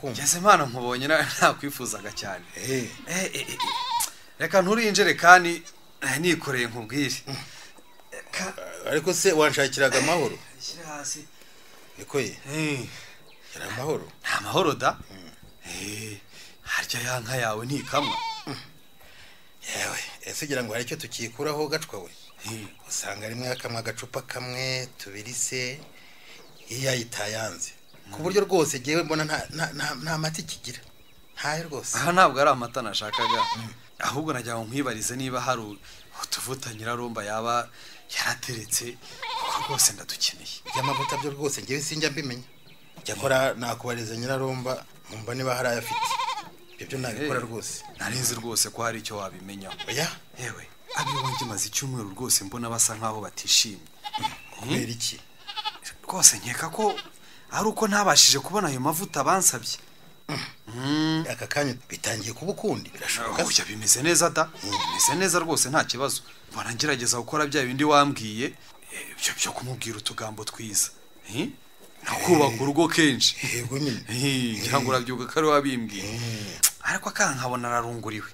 ndakumva. Ngeze Imana nkubonye nakwifuzaga cyane. Reka nturinjerekani nikoreye nkubwire. Ariko se wanshakiraga amahoro? Shyira hasi. Niko ye. Yara amahoro. Nta mahoro da? Harya yanka yawe ntikamwa. Yewe, ese ugira ngo hari icyo tukikuraho gacwa we? Usanga rimwe akamwa gacupa kamwe tubirise iyayitayanze. Ku buryo rwose jewe mbona nta mati kigira. Ntaye rwose. Aha ntabwo ari amata nashakaga. Ahubwo najya nkwibarize niba hari utuvuta Nyirarumba yaba yarateretse kuko rwose ndadukeneye. By'amavuta byo rwose ngewe sinjya mbimenya. Cyakora nakubariza Nyirarumba mumba niba hari ayafite. Ibyo nabikora rwose. Narinzi rwose ko hari icyo wabimenya. Oya, yewe abibonye maze icyumweru rwose mbona basa nkaho batishimye. Kubera iki? Rwose nkeka ko ari uko ntabashije kubona ayo mavuta bansabye. Aka kanya bitangiye kubukundi birashoboka. Oya bimeze neza da. Bimeze neza rwose nta kibazo. Mbona ngerageza gukora bya bindi wambwiye byo kumubwira utugambo twiza. Nakubaka urugo kenshi. Yego nyine. Ngira ngo urabyuka kare wabimbwiye. Ariko akankabona ararunguriwe.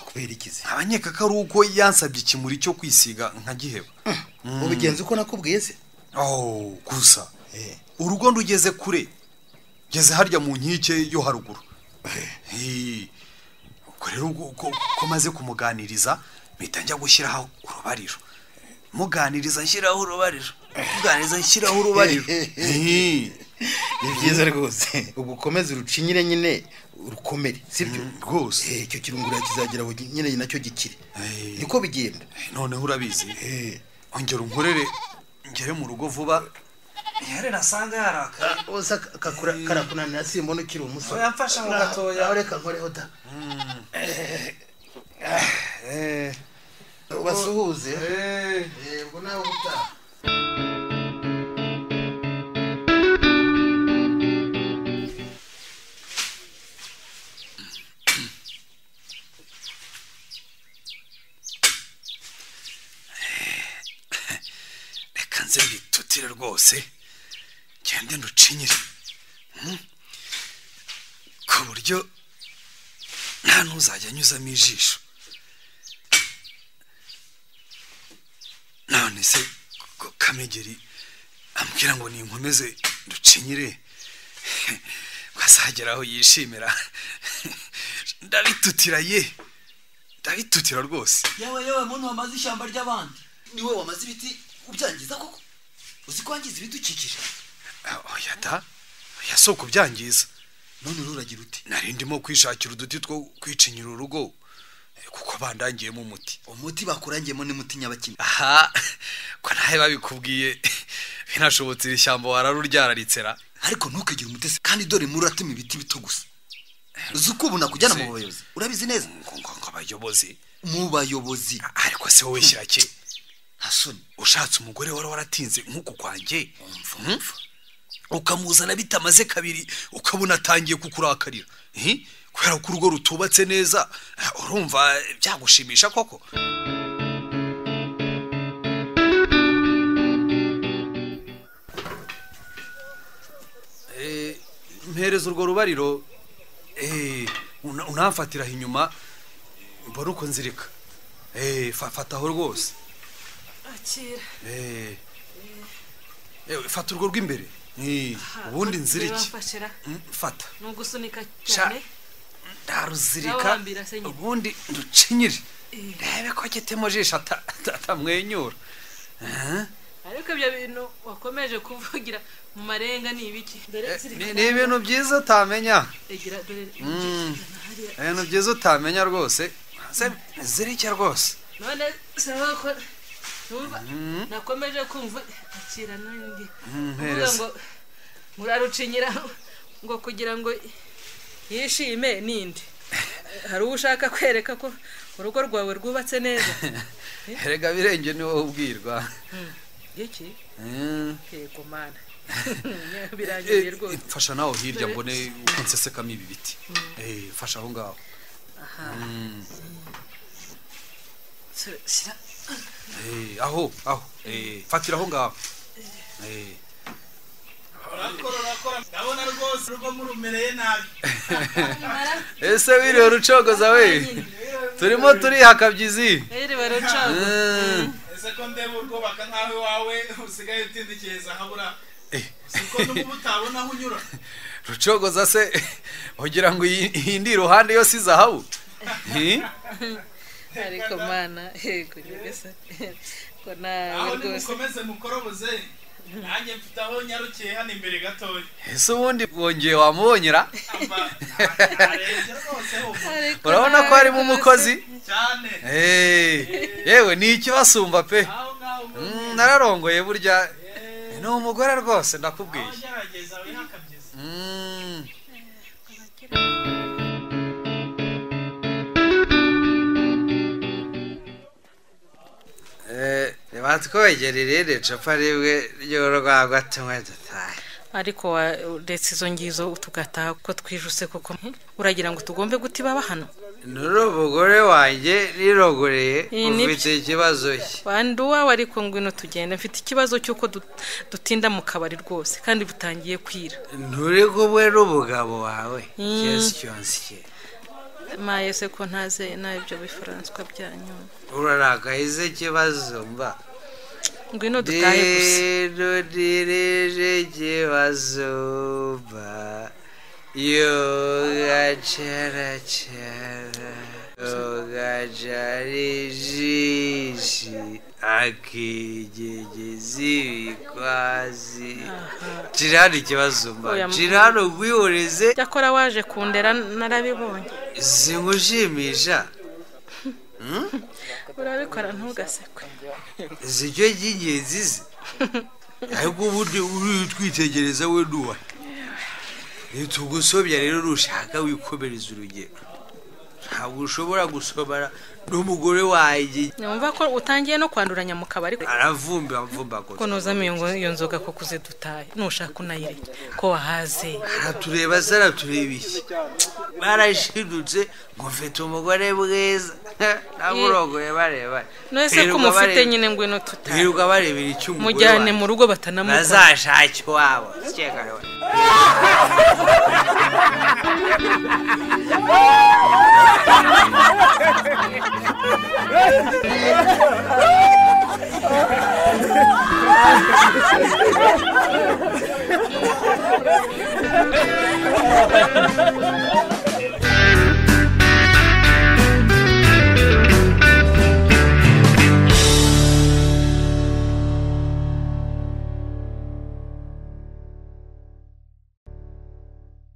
Kubera ikize? Abanyeka ko ari uko yansabye ikimuri cyo kwisiga nka giheba. Ubigenze uko nakubwiye se? Gusa. Urugo ndugeze kure. Geze harya mu nkike yo haruguru. Uko rero ko maze kumuganiriza mpita njya gushyiraho urubariro. Muganiriza nshyiraho urubariro. Muganiriza nshyiraho urubariro. Ni byiza rwose. Ugukomeza urucinyire nyine urukomere, sibyo? Rwose. Icyo kirungura kizagera nyine nacyo gikire. Niko bigenda. None urabizi. Ongera unkorere ngere mu rugo vuba. Yare nasanga yaraka. Oza karakunanira simbona ukiri umusore. Yamfasha mu gatoya. Reka nkoreho da. Ubasuhuze. Ubwo nawe utaha. Reka nze mbitutire rwose. Ngende nducinyire. Ku buryo nta n'uzajya anyuzamo ijisho. None se Kamegeri ambwira ngo ninkomeze nducinyire bazageraho yishimira. Ndabitutira ndabitutira rwose. Yewe muntu wamaze ishyamba ry'abandi niwe wamaze ibiti ubyangiza koko. Uzi kwangiza ibidukikije? Oya da. Oya soko byangiza. None ruragira uti? Nari ndimo kwishakira uduti two kwicinyira urugo kuko bandangiyemo umuti. Umuti bakurangiyemo ni muti nyabakini. Aha ko nawe babikubwiye binashobotse ishyamba wararuryararitsera. Ariko ntukagire umutesi kandi dore muratema ibiti bito gusa. Uzi ko ubona kujyana mu bayobozi. Urabizi neza? Ngo abayobozi. Mu bayobozi. Ariko se wowe shyirake. Hasoni. Ushatse umugore waratinze nk'uko kwanjye. Ukamuzana bitamaze kabiri ukabona atangiye kukurakarira. Kubera ko urugo rutubatse neza urumva byagushimisha koko. Mpereza urwo rubariro unamfatira inyuma mbona uko nzirika. Fataho rwose. Akira. Fata urwo rw'imbere. Ubundi nziriki. Fata. Nugusunika cyane. Ndaruzirika. Ubundi nducinyire. Rebe ko gitemo jisha atamwenyura. Ariko ibyo bintu wakomeje kuvugira mu marenga ni ibiki? Ni ibintu byiza utamenya. Ibintu byiza utamenya rwose. Zirike rwose. None sawa ko nakomeje kumva akira nanjye. Ngo murarucinyira ngo kugira ngo yishime nindi. Hari ushaka kwereka ko urugo rwawe rwubatse neza. Erega birenge ni wowe ubwirwa. Iki? Yego mana. Birangiye rwose. Fasha naho hirya mbone uko nsesekamo ibi biti. Fasha aho ngaho. Aha. Sira. Aho. Fatira aho ngaho. urakora ndabona rwose urugo murumereye nabi. ese wiriwe rucogoza we turimo turiha kabyizi ese ko ndeba urwo baka nkawe wawe usigaye utindikiriza habura siko n'ubu utabona aho unyura. rucogoza se ugira ngo iyi ndi iruhande yo si zahabu ariko mana yego nyegesa ko nawe rwose mukomeze mukoroboze nanjye mfite aho nyarukiye hano imbere gatoya. ese ubundi wongeye wamubonyera urabona ko harimo umukozi cyane yewe ni ikibasumba pe nararongoye burya ni umugore rwose ndakubwiye. batwogerere capa rimwe ry'urwagwa tumwe dutahe ariko ndetse izo ngizo tugataha ko twijuse koko uragira ngo tugombe gutiba hano nuri umugore wanjye nirogoreye ufite ikibazo cye wandi uwawe ariko ngwino tugende mfite ikibazo cy'uko dutinda mu kabari rwose kandi butangiye kwira. nturi kumwe n'umugabo wawe cyose maye se ko ntaze n'ibyo bifaranswa byanyu urarakaye ize kibazo mba ngwino dutahe gusa dirije kibazo mba yoga chara yoga jarijishi akigegezi bikwazi jirani kibazo mba jirani ubwihoreze yakora waje kundera narabibonye zingushimisha urabikora ntugasekwe zicyo cy'ingenzi ze ariko ubundi uri twitegereza we duwa ntitugusobya rero rushaka wikomereza urugero ntabwo ushobora gusobara n'umugore wanjye numva ko utangiye no kwanduranya mu kabari aravumba ko nuzamo iyo nzoga ko kuze dutahe nushaka unayire ko wahaze aratureba se aratureba iki barashidutse ngo mfite umugore bwiza naburogoye bareba nese ko mufite nyine ngwino tutahe biruka barebera icyo umugore mujyane mu rugo batanamukora bazashake iwabo cyekare